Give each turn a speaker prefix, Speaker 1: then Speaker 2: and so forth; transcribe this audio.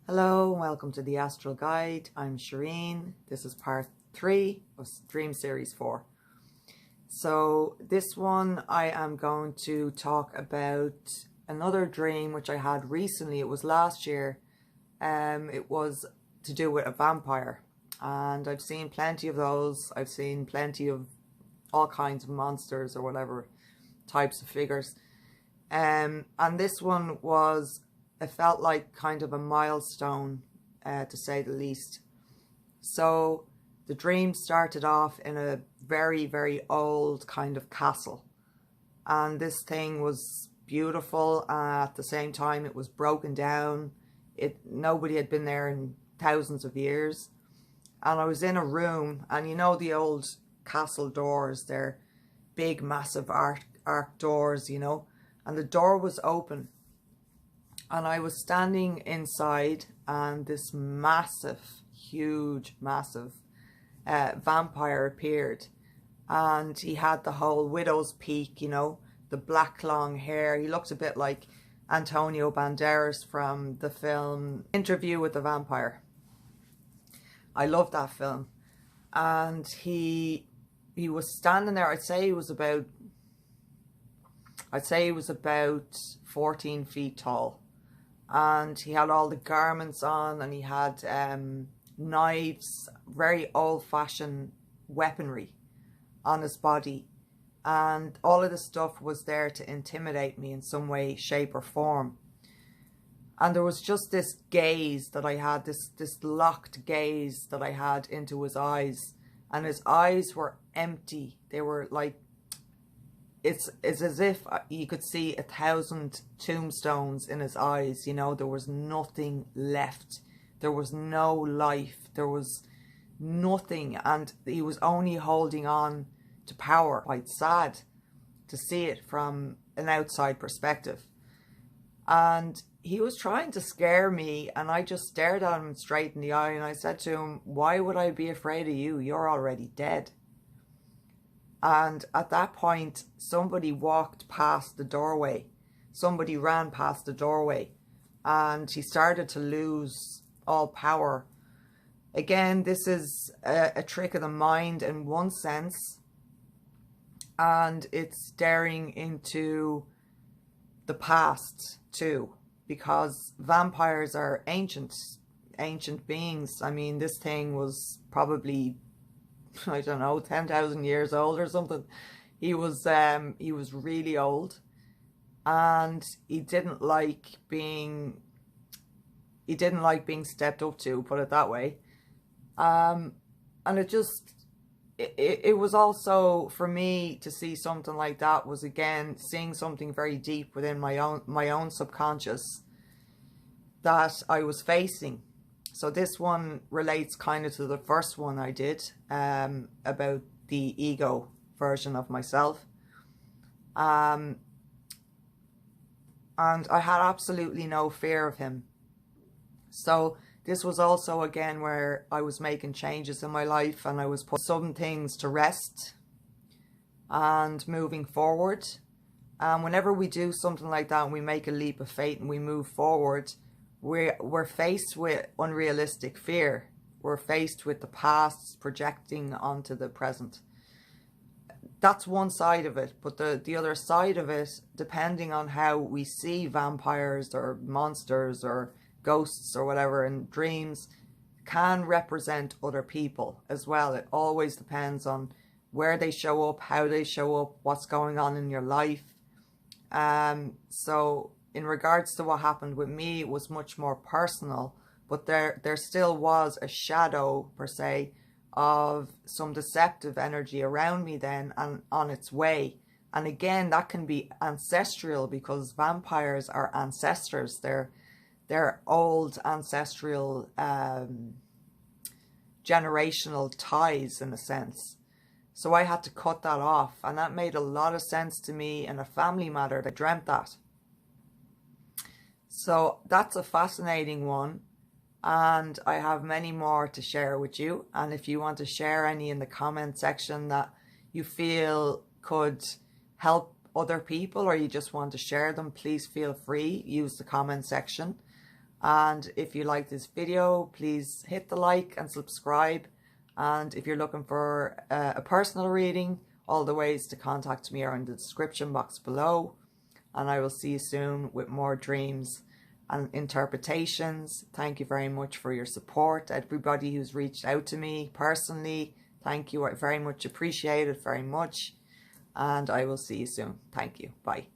Speaker 1: Hello and welcome to the Astral Guide. I'm Shireen. This is part 3 of Dream Series 4. So this one I am going to talk about another dream which I had recently. It was last year. It was to do with a vampire, and I've seen plenty of those. I've seen plenty of all kinds of monsters or whatever types of figures. And this one was, it felt like kind of a milestone, to say the least. So the dream started off in a very, very old kind of castle. And this thing was beautiful. At the same time, it was broken down. Nobody had been there in thousands of years. And I was in a room, and you know the old castle doors, they're big, massive arc doors, you know, and the door was open. And I was standing inside, and this massive, huge, massive vampire appeared. And he had the whole widow's peak, you know, the black long hair. He looked a bit like Antonio Banderas from the film Interview with the Vampire. I love that film. And he was standing there. I'd say he was about 14 feet tall. And he had all the garments on, and he had knives, very old-fashioned weaponry on his body. And all of the stuff was there to intimidate me in some way, shape or form. And there was just this gaze that I had, this locked gaze that I had into his eyes. And his eyes were empty. They were like, it's as if you could see 1,000 tombstones in his eyes. You know, there was nothing left. There was no life. There was nothing. And he was only holding on to power. Quite sad to see it from an outside perspective. And he was trying to scare me, and I just stared at him straight in the eye, and I said to him, "Why would I be afraid of you? You're already dead." And at that point, somebody walked past the doorway. Somebody ran past the doorway, and he started to lose all power. Again, this is a trick of the mind in one sense, and it's staring into the past too, because vampires are ancient beings. I mean, this thing was probably, I don't know, 10,000 years old or something. He was really old, and he didn't like being stepped up to, put it that way. And it was also, for me to see something like that was again seeing something very deep within my own subconscious that I was facing. So this one relates kind of to the first one I did, about the ego version of myself. And I had absolutely no fear of him. So this was also again where I was making changes in my life, and I was putting some things to rest and moving forward. And whenever we do something like that and we make a leap of faith and we move forward, we're faced with unrealistic fear. We're faced with the past projecting onto the present. That's one side of it, but the other side of it, depending on how we see vampires or monsters or ghosts or whatever in dreams, can represent other people as well. It always depends on where they show up, how they show up, what's going on in your life. So in regards to what happened with me, it was much more personal, but there still was a shadow, per se, of some deceptive energy around me then and on its way. And again, that can be ancestral, because vampires are ancestors. They're old ancestral generational ties in a sense. So I had to cut that off, and that made a lot of sense to me in a family matter. I dreamt that. So that's a fascinating one, and I have many more to share with you. And if you want to share any in the comment section that you feel could help other people, or you just want to share them, please feel free, use the comment section. And if you like this video, please hit the like and subscribe. And if you're looking for a personal reading, all the ways to contact me are in the description box below. And I will see you soon with more dreams and interpretations. Thank you very much for your support. Everybody who's reached out to me personally, thank you. I very much appreciate it, very much. And I will see you soon. Thank you. Bye.